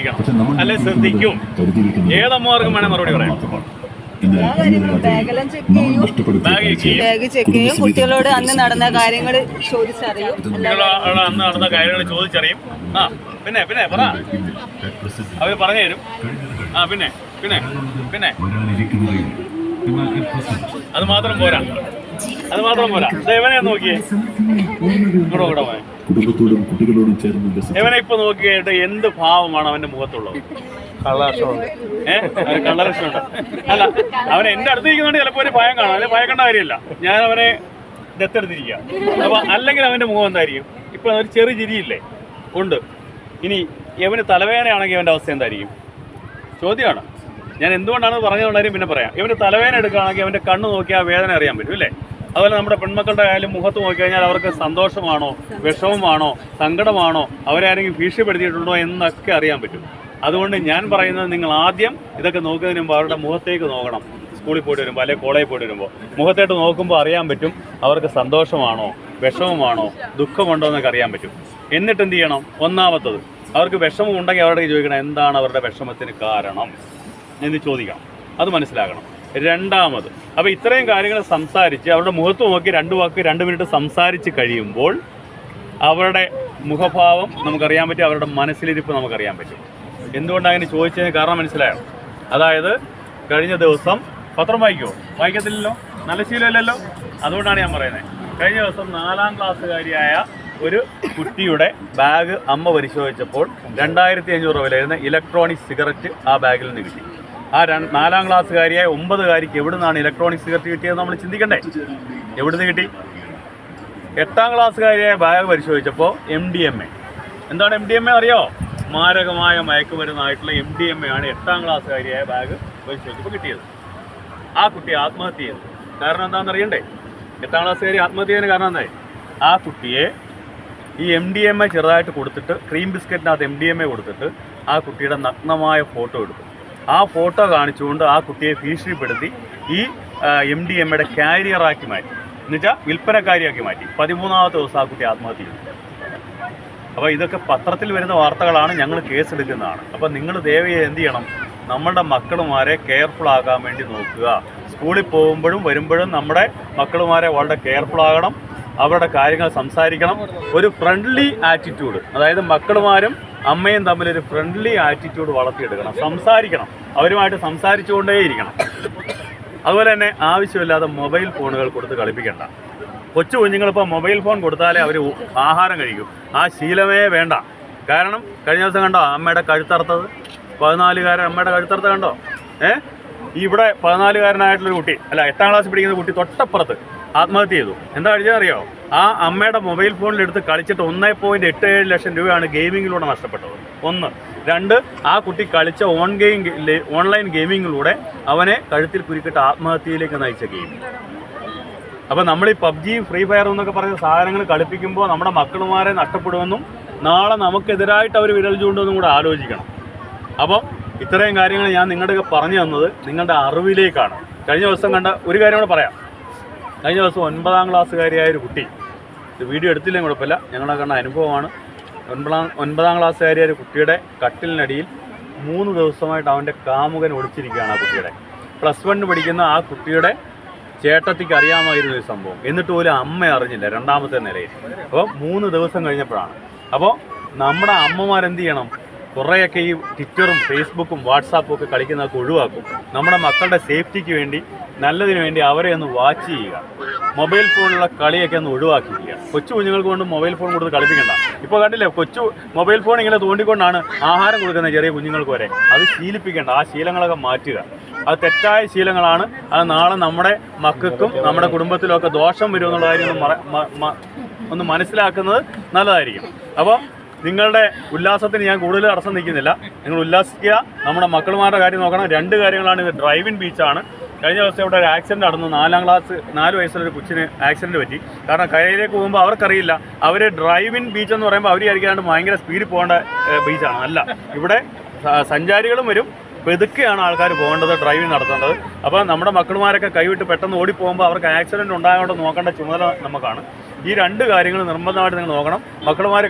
ശ്രദ്ധിക്കണം, അല്ലെ ശ്രദ്ധിക്കും. ഏതമ്മമാർക്കും വേണേൽ മറുപടി പറയാം. ബാഗ് ചെക്ക് ചെയ്യും, കുട്ടികളോട് അന്ന് നടന്ന കാര്യങ്ങൾ ചോദിച്ചറിയും. അന്ന് നടന്ന കാര്യങ്ങൾ ചോദിച്ചറിയും. ആ പിന്നെ പിന്നെ പറ, അവര് പറഞ്ഞു തരും. ആ പിന്നെ പിന്നെ പിന്നെ അത് മാത്രം പോരാ, അത് മാത്രം പോരാ. ഇവനെ നോക്കിയേ, ഇവിടെ പോയെ. ഇവനെ ഇപ്പൊ നോക്കിയിട്ട് എന്ത് ഭാവമാണ് അവന്റെ മുഖത്തുള്ളത്? കള്ളലക്ഷണമുണ്ട്. അല്ല, അവൻ എന്റെ അടുത്ത് ഇരിക്കുന്നതുകൊണ്ട് ചിലപ്പോൾ ഒരു ഭയം കാണാം, അല്ലെ ഭയക്കേണ്ട കാര്യമില്ല. ഞാൻ അവനെ ദത്തെടുത്തിരിക്കുക. അപ്പൊ അല്ലെങ്കിൽ അവന്റെ മുഖം എന്തായിരിക്കും? ഇപ്പൊ ഒരു ചെറു ചിരിയില്ലേ ഉണ്ട്. ഇനി ഇവന് തലവേദനയാണെങ്കിൽ അവന്റെ അവസ്ഥ എന്തായിരിക്കും? ചോദ്യമാണ്. ഞാൻ എന്തുകൊണ്ടാണ് പറഞ്ഞതുകൊണ്ടായിരിക്കും പിന്നെ പറയാം. ഇവന് തലവേദന എടുക്കുകയാണെങ്കിൽ അവന്റെ കണ്ണ് നോക്കിയാൽ ആ വേദന അറിയാൻ പറ്റും, അല്ലേ? അതുപോലെ നമ്മുടെ പെൺമക്കളുടെ ആയാലും മുഖത്ത് നോക്കിക്കഴിഞ്ഞാൽ അവർക്ക് സന്തോഷമാണോ, വിഷമമാണോ, സങ്കടമാണോ, അവരാരെങ്കിലും ഭീഷണിപ്പെടുത്തിയിട്ടുണ്ടോ എന്നൊക്കെ അറിയാൻ പറ്റും. അതുകൊണ്ട് ഞാൻ പറയുന്നത്, നിങ്ങൾ ആദ്യം ഇതൊക്കെ നോക്കുന്നതിന് മുമ്പ് അവരുടെ മുഖത്തേക്ക് നോക്കണം. സ്കൂളിൽ പോയിട്ട് വരുമ്പോൾ അല്ലെങ്കിൽ കോളേജിൽ പോയിട്ട് വരുമ്പോൾ മുഖത്തേട്ട് നോക്കുമ്പോൾ അറിയാൻ പറ്റും അവർക്ക് സന്തോഷമാണോ, വിഷമമാണോ, ദുഃഖമുണ്ടോ എന്നൊക്കെ അറിയാൻ പറ്റും. എന്നിട്ട് എന്ത് ചെയ്യണം? ഒന്നാമത്തത്, അവർക്ക് വിഷമം ഉണ്ടെങ്കിൽ അവരുടെ ചോദിക്കണം, എന്താണ് അവരുടെ വിഷമത്തിന് കാരണം എന്ന് ചോദിക്കണം. അത് മനസ്സിലാക്കണം. രണ്ടാമത്, അപ്പോൾ ഇത്രയും കാര്യങ്ങൾ സംസാരിച്ച് അവരുടെ മുഖത്ത് നോക്കി 2 വാക്ക് 2 മിനിറ്റ് സംസാരിച്ച് കഴിയുമ്പോൾ അവരുടെ മുഖഭാവം നമുക്കറിയാൻ പറ്റും, അവരുടെ മനസ്സിലിരിപ്പ് നമുക്കറിയാൻ പറ്റും. എന്തുകൊണ്ടാണ് അങ്ങനെ ചോദിച്ചതിന് കാരണം മനസ്സിലായോ? അതായത് കഴിഞ്ഞ ദിവസം പത്രം വായിക്കുമോ? വായിക്കത്തില്ലല്ലോ, നല്ല ശീലമില്ലല്ലോ. അതുകൊണ്ടാണ് ഞാൻ പറയുന്നത്. കഴിഞ്ഞ ദിവസം 4ാം ക്ലാസ്സുകാരിയായ ഒരു കുട്ടിയുടെ ബാഗ് അമ്മ പരിശോധിച്ചപ്പോൾ 2500 വില വരുന്ന ഇലക്ട്രോണിക് സിഗരറ്റ് ആ ബാഗിൽ നിന്ന് കിട്ടി. ആ 4ാം ക്ലാസ്സുകാരിയായ 9കാരിക്ക് എവിടെ നിന്നാണ് ഇലക്ട്രോണിക് സിഗരറ്റ് കിട്ടിയത് നമ്മൾ ചിന്തിക്കണ്ടേ? എവിടുന്ന് കിട്ടി? 8ാം ക്ലാസ്സുകാരിയായ ബാഗ് പരിശോധിച്ചപ്പോൾ MDMA. എന്താണ് MDMA അറിയോ? മാരകമായ മയക്കുമരുന്നായിട്ടുള്ള MDMA ആണ് 8ാം ക്ലാസ്സുകാരിയായ ബാഗ് പരിശോധിച്ചപ്പോൾ കിട്ടിയത്. ആ കുട്ടി ആത്മഹത്യ ചെയ്തു. കാരണം എന്താണെന്ന് അറിയണ്ടേ? 8ാം ക്ലാസ്സുകാരി ആത്മഹത്യ ചെയ്യുന്നതിന് കാരണം എന്തായി? ആ കുട്ടിയെ ഈ MDMA ചെറുതായിട്ട് കൊടുത്തിട്ട്, ക്രീം ബിസ്ക്കറ്റിനകത്ത് MDMA കൊടുത്തിട്ട് ആ കുട്ടിയുടെ നഗ്നമായ ഫോട്ടോ എടുത്തു. ആ ഫോട്ടോ കാണിച്ചുകൊണ്ട് ആ കുട്ടിയെ ഭീഷണിപ്പെടുത്തി ഈ MDMAയുടെ കാരിയറാക്കി മാറ്റി, എന്നുവെച്ചാൽ വിൽപ്പനക്കാരിയാക്കി മാറ്റി. 13ാമത്തെ ദിവസം ആ കുട്ടി ആത്മഹത്യ ചെയ്തു. അപ്പോൾ ഇതൊക്കെ പത്രത്തിൽ വരുന്ന വാർത്തകളാണ്, ഞങ്ങൾ കേസെടുക്കുന്നതാണ്. അപ്പോൾ നിങ്ങൾ ദയവായി എന്ത് ചെയ്യണം? നമ്മളുടെ മക്കളുമാരെ കെയർഫുൾ ആകാൻ വേണ്ടി നോക്കുക. സ്കൂളിൽ പോകുമ്പോഴും വരുമ്പോഴും നമ്മുടെ മക്കളുമാരെ വളരെ കെയർഫുൾ ആകണം. അവരുടെ കാര്യങ്ങൾ സംസാരിക്കണം. ഒരു ഫ്രണ്ട്ലി ആറ്റിറ്റ്യൂഡ്, അതായത് മക്കളുമാരും അമ്മയും തമ്മിലൊരു ഫ്രണ്ട്ലി ആറ്റിറ്റ്യൂഡ് വളർത്തിയെടുക്കണം. സംസാരിക്കണം, അവരുമായിട്ട് സംസാരിച്ചുകൊണ്ടേയിരിക്കണം. അതുപോലെ തന്നെ ആവശ്യമില്ലാതെ മൊബൈൽ ഫോണുകൾ കൊടുത്ത് കളിപ്പിക്കേണ്ട. കൊച്ചു കുഞ്ഞുങ്ങളിപ്പോൾ മൊബൈൽ ഫോൺ കൊടുത്താലേ അവർ ആഹാരം കഴിക്കും. ആ ശീലമേ വേണ്ട. കാരണം കഴിഞ്ഞ ദിവസം കണ്ടോ അമ്മയുടെ കഴുത്തറുത്തത്? 14കാരൻ അമ്മയുടെ കഴുത്തറുത്ത കണ്ടോ? ഇവിടെ 14കാരനായിട്ടുള്ളൊരു കുട്ടി, അല്ല 8ാം ക്ലാസ്സിൽ പഠിക്കുന്ന കുട്ടി തൊട്ടപ്പുറത്ത് ആത്മഹത്യ ചെയ്തു. എന്താ കഴിച്ചതറിയോ? ആ അമ്മയുടെ മൊബൈൽ ഫോണിലെടുത്ത് കളിച്ചിട്ട് 1.87 ലക്ഷം രൂപയാണ് ഗെയിമിങ്ങിലൂടെ നഷ്ടപ്പെട്ടത്. 1. 2, ആ കുട്ടി കളിച്ച ഓൺലൈൻ ഗെയിമിങ്ങിലൂടെ അവനെ കഴുത്തിൽ കുരുക്കിട്ട് ആത്മഹത്യയിലേക്ക് നയിച്ച ഗെയിമിങ്. അപ്പോൾ നമ്മൾ ഈ PUBG, ഫ്രീ ഫയർ എന്നൊക്കെ പറയുന്ന സാധനങ്ങൾ കളിപ്പിക്കുമ്പോൾ നമ്മുടെ മക്കളുമാരെ നഷ്ടപ്പെടുമെന്നും നാളെ നമുക്കെതിരായിട്ട് അവർ വിരൽ ചൂണ്ടുമെന്നും കൂടെ ആലോചിക്കണം. അപ്പോൾ ഇത്രയും കാര്യങ്ങൾ ഞാൻ നിങ്ങളുടെയൊക്കെ പറഞ്ഞു തന്നത് നിങ്ങളുടെ അറിവിലേക്കാണ്. കഴിഞ്ഞ ദിവസം കണ്ട ഒരു കാര്യം കൂടെ പറയാം. കഴിഞ്ഞ ദിവസം 9ാം ക്ലാസ്സുകാരിയായ ഒരു കുട്ടി, ഇത് വീഡിയോ എടുത്തില്ലെങ്കിൽ കുഴപ്പമില്ല, ഞങ്ങളെ കണ്ട അനുഭവമാണ്. 9ാം ക്ലാസ്സുകാരിയായ ഒരു കുട്ടിയുടെ കട്ടിലിനടിയിൽ 3 ദിവസമായിട്ട് അവൻ്റെ കാമുകൻ ഒളിച്ചിരിക്കുകയാണ്. ആ കുട്ടിയുടെ +1 പഠിക്കുന്ന ആ കുട്ടിയുടെ ചേട്ടത്തിക്ക് അറിയാമായിരുന്ന ഒരു സംഭവം. എന്നിട്ട് പോലും അമ്മ അറിഞ്ഞില്ല, 2ാമത്തെ നിലയിൽ. അപ്പോൾ 3 ദിവസം കഴിഞ്ഞപ്പോഴാണ്. അപ്പോൾ നമ്മുടെ അമ്മമാരെന്ത് ചെയ്യണം? കുറേയൊക്കെ ഈ ട്വിറ്ററും ഫേസ്ബുക്കും വാട്സാപ്പും ഒക്കെ കളിക്കുന്നതൊക്കെ ഒഴിവാക്കും. നമ്മുടെ മക്കളുടെ സേഫ്റ്റിക്ക് വേണ്ടി, നല്ലതിന് വേണ്ടി അവരെ ഒന്ന് വാച്ച് ചെയ്യുക. മൊബൈൽ ഫോണിലുള്ള കളിയൊക്കെ ഒന്ന് ഒഴിവാക്കിക്കുക. കൊച്ചു കുഞ്ഞുങ്ങൾക്ക് കൊണ്ട് മൊബൈൽ ഫോൺ കൊടുത്ത് കളിപ്പിക്കണ്ട. ഇപ്പോൾ കണ്ടില്ലേ, മൊബൈൽ ഫോൺ ഇങ്ങനെ തോണ്ടിക്കൊണ്ടാണ് ആഹാരം കൊടുക്കുന്നത് ചെറിയ കുഞ്ഞുങ്ങൾക്ക് വരെ. അത് ശീലിപ്പിക്കേണ്ട. ആ ശീലങ്ങളൊക്കെ മാറ്റുക. അത് തെറ്റായ ശീലങ്ങളാണ്. അത് നാളെ നമ്മുടെ മക്കൾക്കും നമ്മുടെ കുടുംബത്തിലൊക്കെ ദോഷം വരുമെന്നുള്ള കാര്യം ഒന്ന് മനസ്സിലാക്കുന്നത് നല്ലതായിരിക്കും. അപ്പോൾ നിങ്ങളുടെ ഉല്ലാസത്തിന് ഞാൻ കൂടുതൽ തടസ്സം നിൽക്കുന്നില്ല. നിങ്ങൾ ഉല്ലാസിക്കുക. നമ്മുടെ മക്കളുമാരുടെ കാര്യം നോക്കണം. 2 കാര്യങ്ങളാണ്. ഇത് ഡ്രൈവിൻ ബീച്ചാണ്. കഴിഞ്ഞ ദിവസം ഇവിടെ ഒരു ആക്സിഡൻറ്റ് നടന്നു. 4 വയസ്സുള്ളൊരു കൊച്ചിന് ആക്സിഡൻറ്റ് പറ്റി. കാരണം കരയിലേക്ക് പോകുമ്പോൾ അവർക്കറിയില്ല. അവർ ഡ്രൈവിൻ ബീച്ച് എന്ന് പറയുമ്പോൾ അവർ വിചാരിക്കാണ്ട് ഭയങ്കര സ്പീഡിൽ പോകേണ്ട ബീച്ചാണ്. അല്ല, ഇവിടെ സഞ്ചാരികളും വരും. പെതുക്കെയാണ് ആൾക്കാർ പോകേണ്ടത്, ഡ്രൈവിംഗ് നടത്തേണ്ടത്. അപ്പോൾ നമ്മുടെ മക്കളുമാരൊക്കെ കൈവിട്ട് പെട്ടെന്ന് ഓടിപ്പോകുമ്പോൾ അവർക്ക് ആക്സിഡൻറ്റ് ഉണ്ടാകാണ്ട് നോക്കേണ്ട ചുമതല നമുക്കാണ്. ഈ 2 കാര്യങ്ങൾ നിർബന്ധമായിട്ട് നിങ്ങൾ നോക്കണം. മക്കളുമാർ